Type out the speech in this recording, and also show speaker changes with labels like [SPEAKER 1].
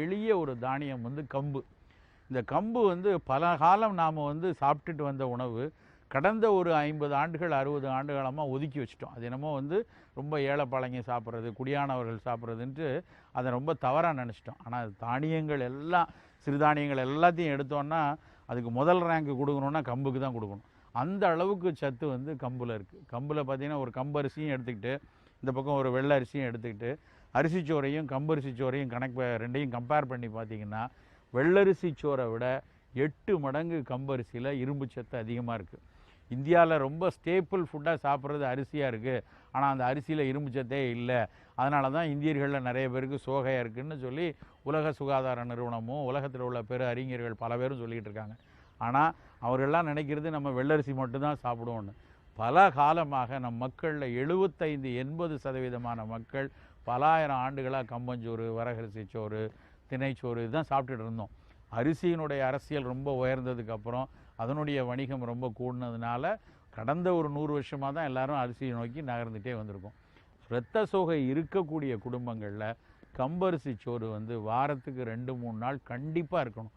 [SPEAKER 1] எளிய ஒரு தானியம் வந்து கம்பு. இந்த கம்பு வந்து பல காலம் நாம் வந்து சாப்பிட்டுட்டு வந்த உணவு. கடந்த ஒரு 50 ஆண்டுகள் 60 ஆண்டு காலமாக ஒதுக்கி வச்சுட்டோம். அது என்னமோ வந்து ரொம்ப ஏழைப்பாளைங்க சாப்பிட்றது, குடியானவர்கள் சாப்பிட்றதுன்ட்டு அதை ரொம்ப தவறாக நினச்சிட்டோம். ஆனால் தானியங்கள் எல்லாம், சிறுதானியங்கள் எல்லாத்தையும் எடுத்தோன்னா அதுக்கு முதல் ரேங்க் கொடுக்கணுன்னா கம்புக்கு தான் கொடுக்கணும். அந்த அளவுக்கு சத்து வந்து கம்பில் இருக்குது. கம்பில் பார்த்திங்கன்னா ஒரு கம்பரிசியும் எடுத்துக்கிட்டு, இந்த பக்கம் ஒரு வெள்ளை அரிசியும் எடுத்துக்கிட்டு, அரிசிச்சோறையும் கம்பரிசி சோறையும் ரெண்டையும் கம்பேர் பண்ணி பார்த்திங்கன்னா வெள்ளரிசி சோறை விட 8 மடங்கு கம்பரிசியில் இரும்பு சத்து அதிகமாக இருக்குது. இந்தியாவில் ரொம்ப ஸ்டேப்பிள் ஃபுட்டாக சாப்பிட்றது அரிசியாக இருக்குது. ஆனால் அந்த அரிசியில் இரும்பு சத்தே இல்லை. அதனால தான் இந்தியர்களில் நிறைய பேருக்கு சோகையாக இருக்குதுன்னு சொல்லி உலக சுகாதார நிறுவனமும் உலகத்தில் உள்ள பெரு அறிஞர்கள் பல பேரும் சொல்லிகிட்டு இருக்காங்க. ஆனால் அவர்கள்லாம் நினைக்கிறது நம்ம வெள்ளரிசி மட்டும்தான் சாப்பிடுவோன்னு. பல காலமாக நம் மக்களில் 75-80% மக்கள் பல ஆயிரம் ஆண்டுகளாக கம்பஞ்சோறு, வரகரிசி சோறு, திணைச்சோறு இதுதான் சாப்பிட்டுட்டு இருந்தோம். அரிசியினுடைய அரசியல் ரொம்ப உயர்ந்ததுக்கப்புறம் அதனுடைய வணிகம் ரொம்ப கூடினதுனால கடந்த ஒரு 100 வருஷமாக தான் எல்லாரும் அரிசியை நோக்கி நகர்ந்துகிட்டே வந்திருக்கோம். இரத்த சோகை இருக்கக்கூடிய குடும்பங்களில் கம்பரிசி சோறு வந்து வாரத்துக்கு 2-3 நாள் கண்டிப்பாக இருக்கணும்.